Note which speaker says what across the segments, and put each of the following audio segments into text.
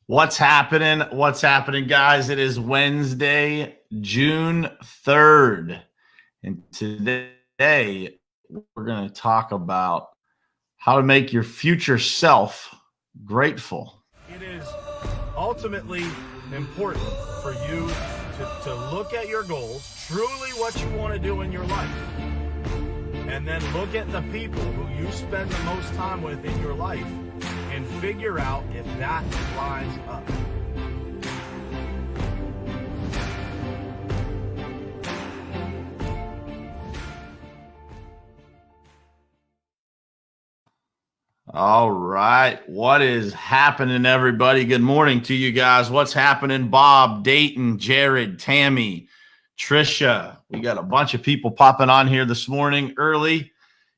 Speaker 1: What's happening? What's happening, guys? It is Wednesday, June 3rd. And today we're going to talk about how to make your future self grateful.
Speaker 2: It is ultimately important for you to look at your goals, truly what you want to do in your life, and then look at the people who you spend the most time with in your life and figure out if that lines up.
Speaker 1: All right. What is happening, everybody? Good morning to you guys. What's happening? Bob, Dayton, Jared, Tammy, Trisha. We got a bunch of people popping on here this morning early,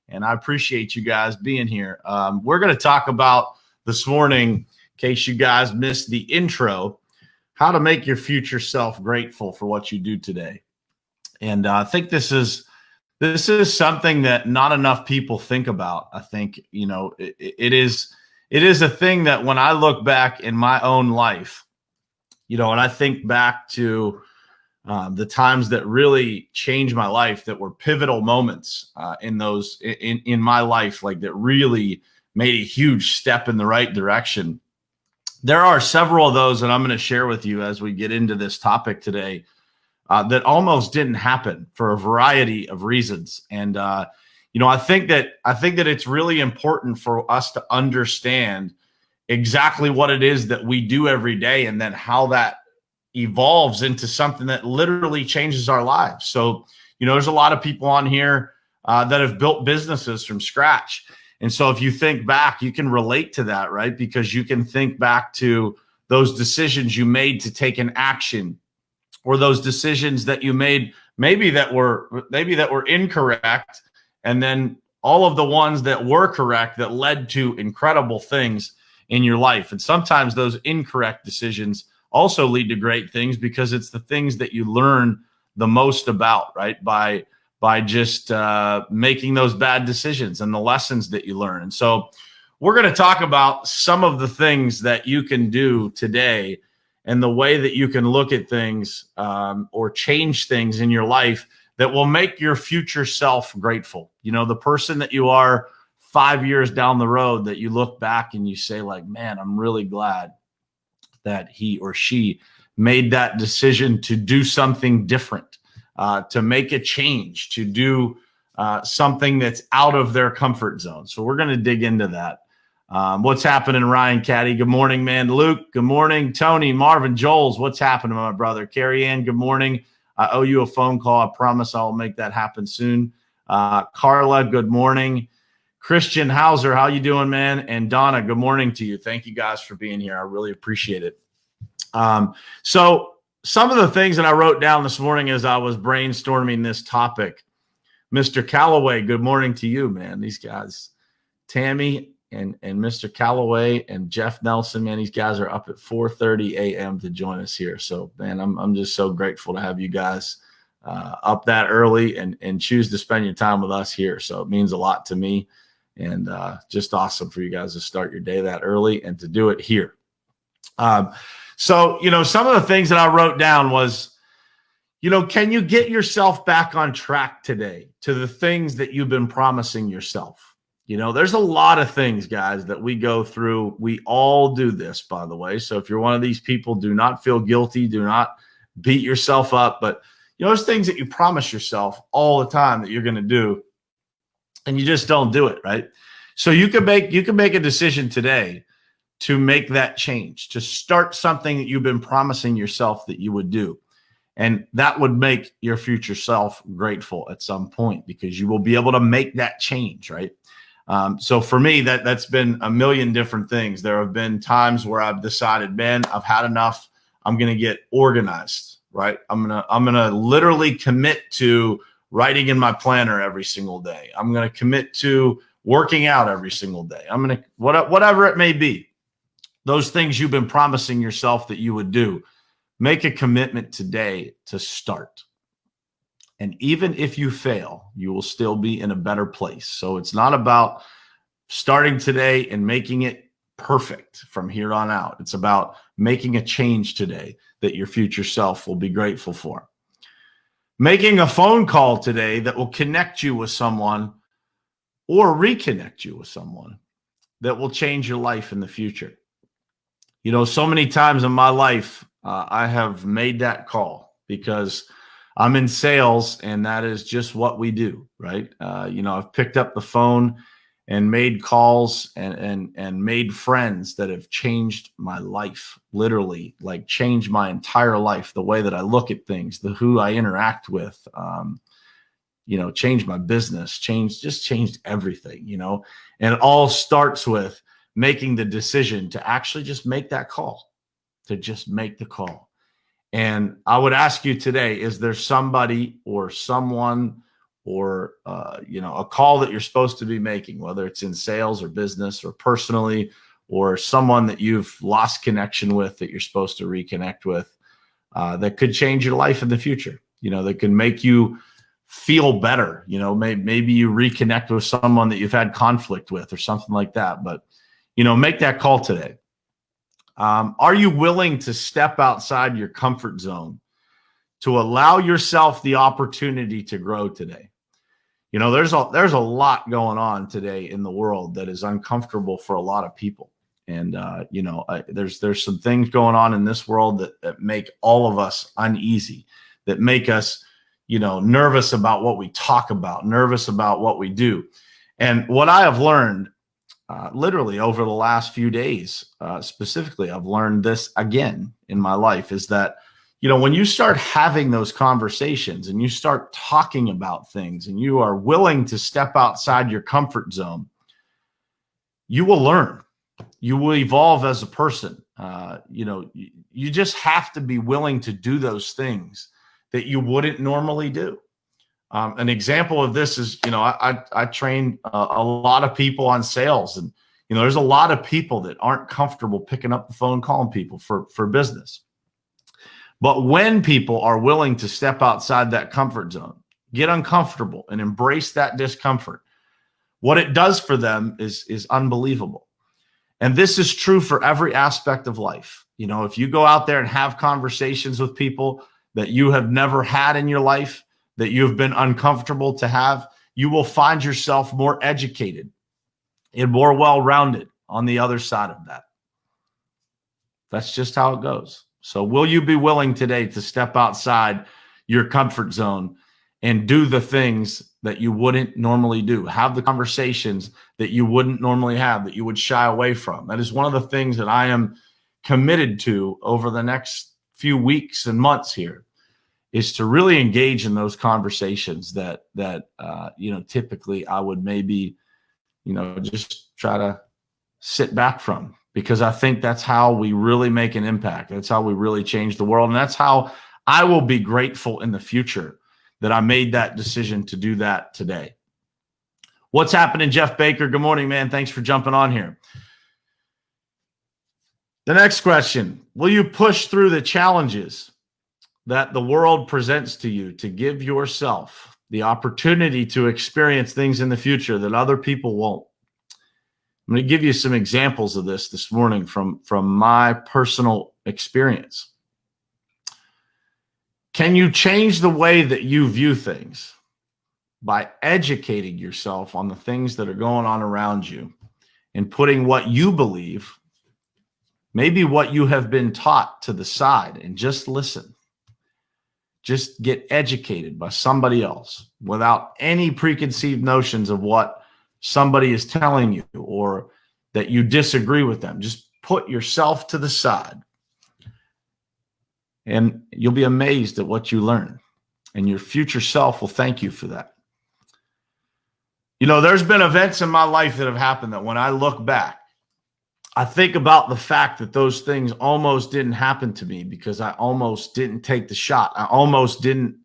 Speaker 1: and I appreciate you guys being here. We're going to talk about this morning, in case you guys missed the intro, how to make your future self grateful for what you do today. And I think this is something that not enough people think about. I think, it is a thing that when I look back in my own life, and I think back to the times that really changed my life, that were pivotal moments in my life, like that really made a huge step in the right direction. There are several of those that I'm going to share with you as we get into this topic today. That almost didn't happen for a variety of reasons. And, I think that it's really important for us to understand exactly what it is that we do every day, and then how that evolves into something that literally changes our lives. So, there's a lot of people on here that have built businesses from scratch. And so if you think back, you can relate to that, right? Because you can think back to those decisions you made to take an action, or those decisions that you made maybe that were incorrect, and then all of the ones that were correct that led to incredible things in your life. And sometimes those incorrect decisions also lead to great things, because it's the things that you learn the most about, right? By just making those bad decisions, and the lessons that you learn. And so we're going to talk about some of the things that you can do today, and the way that you can look at things or change things in your life that will make your future self grateful. The person that you are 5 years down the road, that you look back and you say, like, man, I'm really glad that he or she made that decision to do something different, to make a change, to do something that's out of their comfort zone. So we're going to dig into that. What's happening, Ryan Caddy? Good morning, man. Luke, good morning. Tony, Marvin, Joels, what's happening, my brother? Carrie Ann, good morning. I owe you a phone call. I promise I'll make that happen soon. Carla, good morning. Christian Hauser, how you doing, man? And Donna, good morning to you. Thank you guys for being here. I really appreciate it. So some of the things that I wrote down this morning as I was brainstorming this topic. Mr. Callaway, good morning to you, man. These guys, Tammy and Mr. Callaway and Jeff Nelson, man, these guys are up at 4:30 a.m. to join us here. So, man, I'm just so grateful to have you guys up that early and choose to spend your time with us here. So it means a lot to me, and just awesome for you guys to start your day that early and to do it here. So, some of the things that I wrote down was, can you get yourself back on track today to the things that you've been promising yourself? There's a lot of things, guys, that we go through. We all do this, by the way. So if you're one of these people, do not feel guilty. Do not beat yourself up. But, there's things that you promise yourself all the time that you're going to do, and you just don't do it, right? So you can make a decision today to make that change, to start something that you've been promising yourself that you would do. And that would make your future self grateful at some point, because you will be able to make that change, right? So for me, that's been a million different things. There have been times where I've decided, man, I've had enough. I'm going to get organized, right? I'm going to literally commit to writing in my planner every single day. I'm going to commit to working out every single day. I'm going to, whatever it may be, those things you've been promising yourself that you would do, make a commitment today to start. And even if you fail, you will still be in a better place. So it's not about starting today and making it perfect from here on out. It's about making a change today that your future self will be grateful for. Making a phone call today that will connect you with someone or reconnect you with someone that will change your life in the future. You know, so many times in my life, I have made that call because I'm in sales and that is just what we do, right? I've picked up the phone and made calls and made friends that have changed my life, literally, like changed my entire life, the way that I look at things, who I interact with, changed my business, changed everything, and it all starts with making the decision to actually just make that call, to just make the call. And I would ask you today, is there somebody or someone or, a call that you're supposed to be making, whether it's in sales or business or personally, or someone that you've lost connection with that you're supposed to reconnect with, that could change your life in the future, that can make you feel better. Maybe you reconnect with someone that you've had conflict with or something like that. But, make that call today. Are you willing to step outside your comfort zone to allow yourself the opportunity to grow today? There's a lot going on today in the world that is uncomfortable for a lot of people. And, there's some things going on in this world that make all of us uneasy, that make us, nervous about what we talk about, nervous about what we do. And what I have learned literally over the last few days, specifically, I've learned this again in my life, is that, when you start having those conversations and you start talking about things and you are willing to step outside your comfort zone, you will learn, you will evolve as a person. You just have to be willing to do those things that you wouldn't normally do. An example of this is, I train a lot of people on sales, and, there's a lot of people that aren't comfortable picking up the phone, calling people for business. But when people are willing to step outside that comfort zone, get uncomfortable and embrace that discomfort, what it does for them is unbelievable. And this is true for every aspect of life. If you go out there and have conversations with people that you have never had in your life, that you've been uncomfortable to have, you will find yourself more educated and more well-rounded on the other side of that. That's just how it goes. So will you be willing today to step outside your comfort zone and do the things that you wouldn't normally do? Have the conversations that you wouldn't normally have, that you would shy away from. That is one of the things that I am committed to over the next few weeks and months here, is to really engage in those conversations that typically I would maybe, just try to sit back from, because I think that's how we really make an impact. That's how we really change the world. And that's how I will be grateful in the future that I made that decision to do that today. What's happening, Jeff Baker? Good morning, man. Thanks for jumping on here. The next question: will you push through the challenges that the world presents to you to give yourself the opportunity to experience things in the future that other people won't? I'm going to give you some examples of this morning from my personal experience. Can you change the way that you view things by educating yourself on the things that are going on around you and putting what you believe, maybe what you have been taught, to the side and just listen? Just get educated by somebody else without any preconceived notions of what somebody is telling you or that you disagree with them. Just put yourself to the side and you'll be amazed at what you learn, and your future self will thank you for that. There's been events in my life that have happened that when I look back, I think about the fact that those things almost didn't happen to me because I almost didn't take the shot. I almost didn't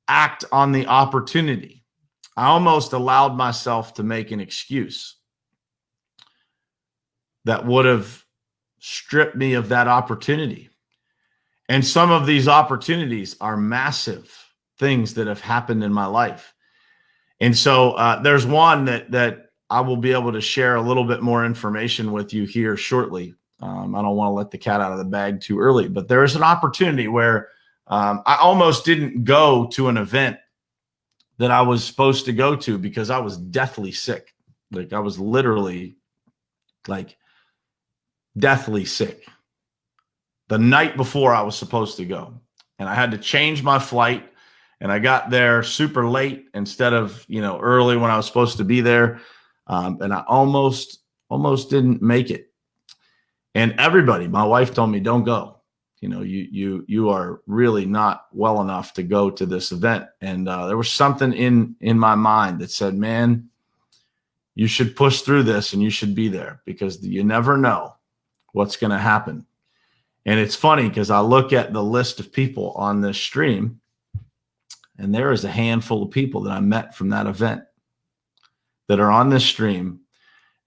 Speaker 1: act on the opportunity. I almost allowed myself to make an excuse that would have stripped me of that opportunity. And some of these opportunities are massive things that have happened in my life. And so there's one that I will be able to share a little bit more information with you here shortly. I don't want to let the cat out of the bag too early, but there is an opportunity where I almost didn't go to an event that I was supposed to go to because I was deathly sick. Like I was literally like deathly sick the night before I was supposed to go. And I had to change my flight, and I got there super late instead of, early when I was supposed to be there. And I almost didn't make it. And everybody, my wife told me, don't go. You are really not well enough to go to this event. And there was something in my mind that said, man, you should push through this and you should be there, because you never know what's going to happen. And it's funny because I look at the list of people on this stream, and there is a handful of people that I met from that event that are on this stream.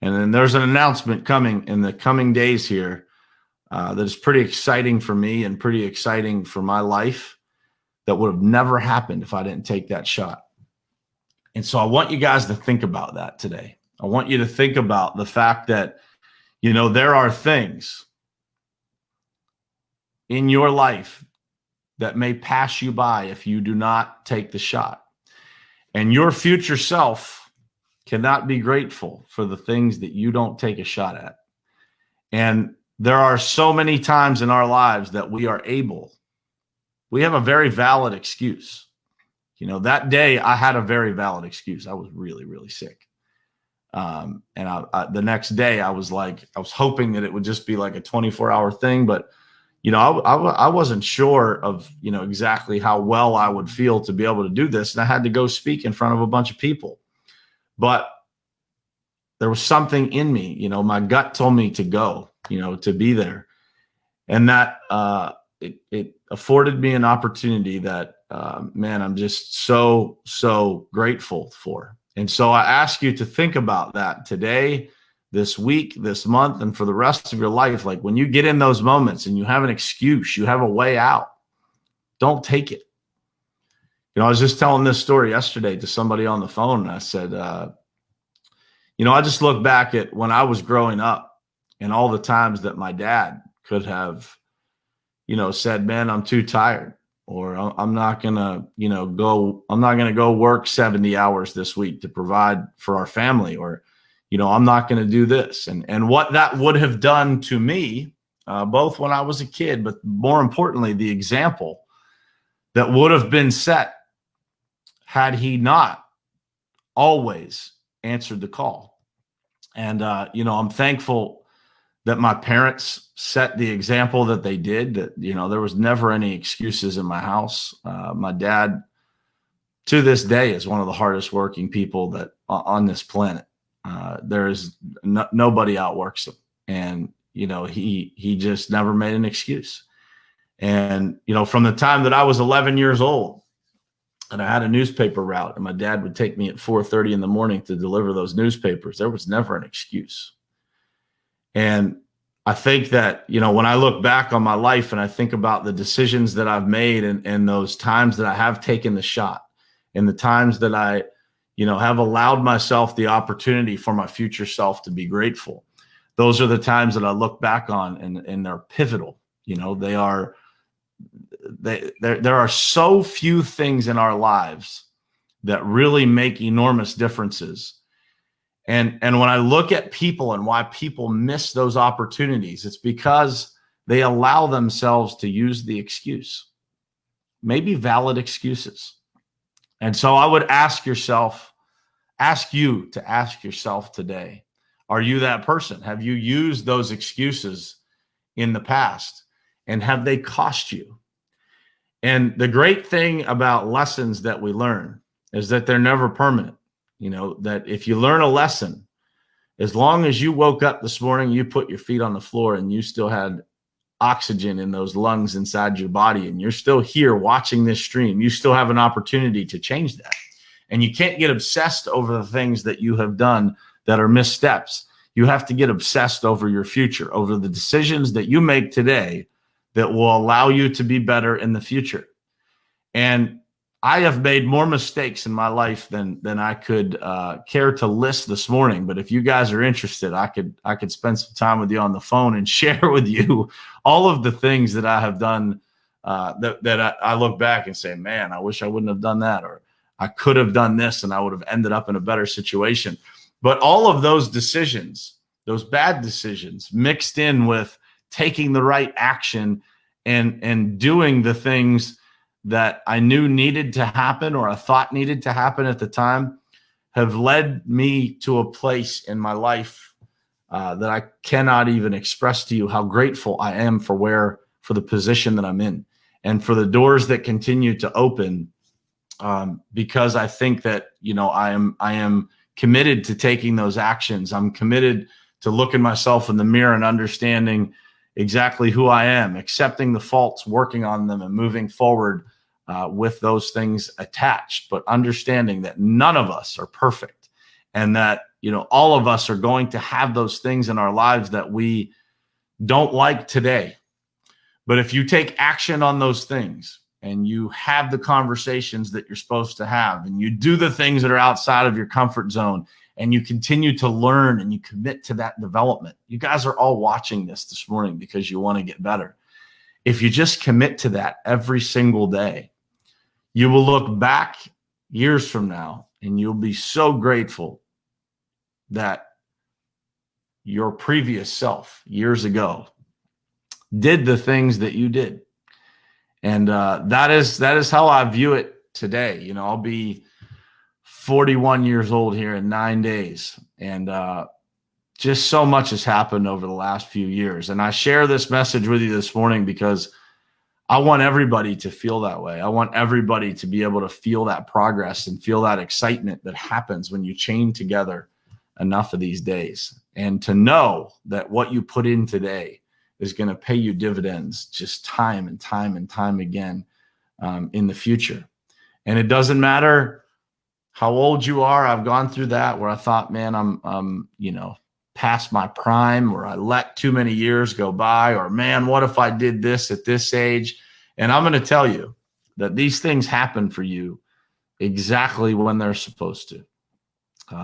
Speaker 1: And then there's an announcement coming in the coming days here that is pretty exciting for me and pretty exciting for my life, that would have never happened if I didn't take that shot. And so I want you guys to think about that today. I want you to think about the fact that, there are things in your life that may pass you by if you do not take the shot. And your future self cannot be grateful for the things that you don't take a shot at. And there are so many times in our lives that we have a very valid excuse. That day I had a very valid excuse. I was really, really sick. And the next day I was hoping that it would just be like a 24-hour thing, but I wasn't sure of, exactly how well I would feel to be able to do this. And I had to go speak in front of a bunch of people. But there was something in me, my gut told me to go, to be there. And that it afforded me an opportunity that, man, I'm just so, so grateful for. And so I ask you to think about that today, this week, this month, and for the rest of your life. Like when you get in those moments and you have an excuse, you have a way out, don't take it. I was just telling this story yesterday to somebody on the phone, and I said, I just look back at when I was growing up and all the times that my dad could have, said, man, I'm too tired, or I'm not going to, I'm not going to go work 70 hours this week to provide for our family, or, I'm not going to do this. And what that would have done to me, both when I was a kid, but more importantly, the example that would have been set had he not always answered the call. And, I'm thankful that my parents set the example that they did, that, there was never any excuses in my house. My dad, to this day, is one of the hardest working people that on this planet. There is nobody outworks him. And, he just never made an excuse. And, from the time that I was 11 years old, and I had a newspaper route, and my dad would take me at 4:30 in the morning to deliver those newspapers, there was never an excuse. And I think that, when I look back on my life and I think about the decisions that I've made, and those times that I have taken the shot, and the times that I, have allowed myself the opportunity for my future self to be grateful, those are the times that I look back on, and they're pivotal. There are so few things in our lives that really make enormous differences. And when I look at people and why people miss those opportunities, it's because they allow themselves to use the excuse, maybe valid excuses. And so I would ask you to ask yourself today, are you that person? Have you used those excuses in the past, and have they cost you? And the great thing about lessons that we learn is that they're never permanent. That if you learn a lesson, as long as you woke up this morning, you put your feet on the floor, and you still had oxygen in those lungs inside your body, and you're still here watching this stream, you still have an opportunity to change that. And you can't get obsessed over the things that you have done that are missteps. You have to get obsessed over your future, over the decisions that you make today that will allow you to be better in the future. And I have made more mistakes in my life than I could care to list this morning. But if you guys are interested, I could spend some time with you on the phone and share with you all of the things that I have done that I look back and say, man, I wish I wouldn't have done that, or I could have done this and I would have ended up in a better situation. But all of those decisions, those bad decisions, mixed in with taking the right action and doing the things that I knew needed to happen or I thought needed to happen at the time, have led me to a place in my life that I cannot even express to you how grateful I am for the position that I'm in and for the doors that continue to open, because I think that, I am committed to taking those actions. I'm committed to looking myself in the mirror and understanding exactly who I am, accepting the faults, working on them, and moving forward with those things attached, but understanding that none of us are perfect, and that, all of us are going to have those things in our lives that we don't like today. But if you take action on those things and you have the conversations that you're supposed to have, and you do the things that are outside of your comfort zone, and you continue to learn and you commit to that development. You guys are all watching this morning because you want to get better. If you just commit to that every single day, you will look back years from now and you'll be so grateful that your previous self years ago did the things that you did. And that is how I view it today. I'll be 41 years old here in 9 days. And just so much has happened over the last few years. And I share this message with you this morning because I want everybody to feel that way. I want everybody to be able to feel that progress and feel that excitement that happens when you chain together enough of these days, and to know that what you put in today is going to pay you dividends just time and time and time again in the future. And it doesn't matter how old you are. I've gone through that where I thought, man, I'm past my prime, or I let too many years go by, or man, what if I did this at this age? And I'm going to tell you that these things happen for you exactly when they're supposed to.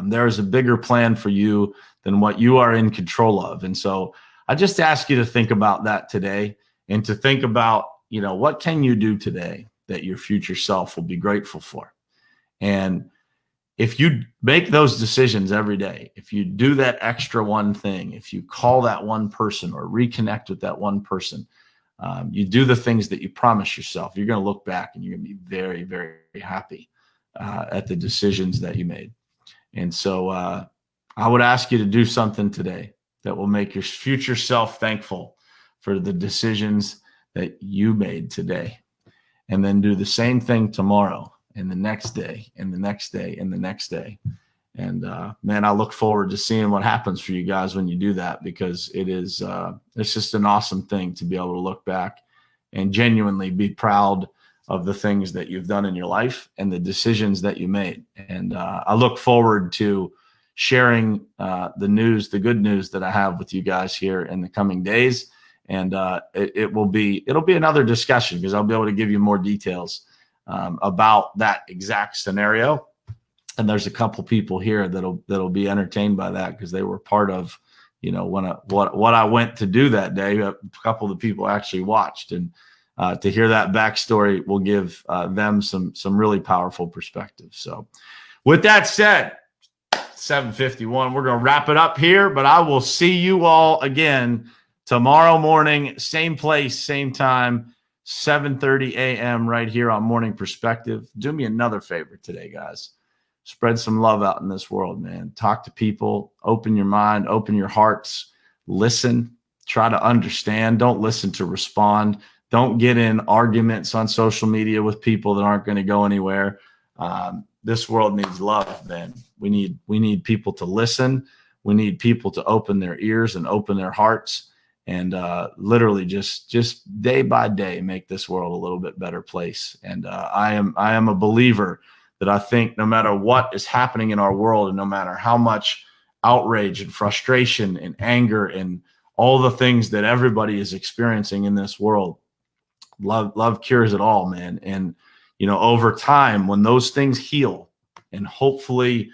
Speaker 1: There is a bigger plan for you than what you are in control of. And so I just ask you to think about that today, and to think about, what can you do today that your future self will be grateful for? And if you make those decisions every day, if you do that extra one thing, if you call that one person or reconnect with that one person, you do the things that you promise yourself, you're going to look back and you're going to be very, very happy at the decisions that you made. And so I would ask you to do something today that will make your future self thankful for the decisions that you made today. And then do the same thing tomorrow, and the next day, and the next day, and the next day. And man, I look forward to seeing what happens for you guys when you do that, because it's just an awesome thing to be able to look back and genuinely be proud of the things that you've done in your life and the decisions that you made. And I look forward to sharing the good news that I have with you guys here in the coming days. And it'll be another discussion, because I'll be able to give you more details about that exact scenario. And there's a couple people here that'll be entertained by that, because they were part of, what I went to do that day. A couple of the people actually watched, and to hear that backstory will give them some really powerful perspective. So with that said, 7:51, we're going to wrap it up here, but I will see you all again tomorrow morning, same place, same time, 7:30 a.m. right here on Morning Perspective. Do me another favor today, guys. Spread some love out in this world, man. Talk to people, open your mind, open your hearts, listen, try to understand. Don't listen to respond. Don't get in arguments on social media with people that aren't going to go anywhere. This world needs love, man. We need people to listen. We need people to open their ears and open their hearts, and literally just day by day make this world a little bit better place. And I am a believer that I think no matter what is happening in our world, and no matter how much outrage and frustration and anger and all the things that everybody is experiencing in this world, love cures it all, man. And over time, when those things heal, and hopefully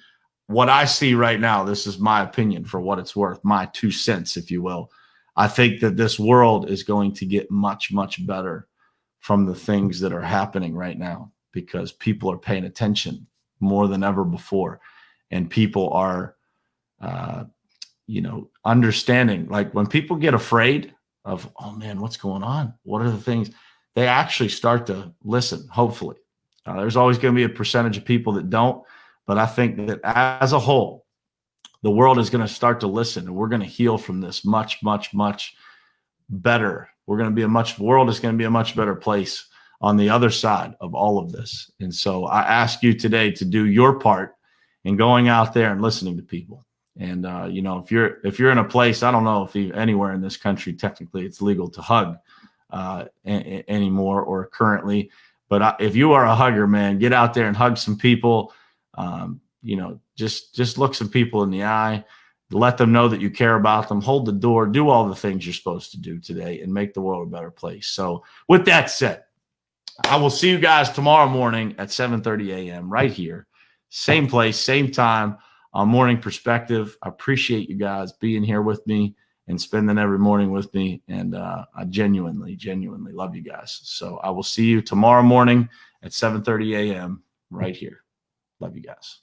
Speaker 1: what I see right now, this is my opinion for what it's worth, my 2 cents, if you will. I think that this world is going to get much, much better from the things that are happening right now, because people are paying attention more than ever before. And people are, understanding. Like when people get afraid of, oh man, what's going on? What are the things? They actually start to listen, hopefully. There's always going to be a percentage of people that don't. But I think that as a whole, the world is going to start to listen, and we're going to heal from this much, much, much better. World is going to be a much better place on the other side of all of this. And so I ask you today to do your part in going out there and listening to people. And, if you're in a place, I don't know if anywhere in this country, technically it's legal to hug anymore or currently, but if you are a hugger, man, get out there and hug some people. Just look some people in the eye, let them know that you care about them, hold the door, do all the things you're supposed to do today, and make the world a better place. So with that said, I will see you guys tomorrow morning at 7:30 a.m. right here. Same place, same time on Morning Perspective. I appreciate you guys being here with me and spending every morning with me. And I genuinely, genuinely love you guys. So I will see you tomorrow morning at 7:30 a.m. right here. Love you guys.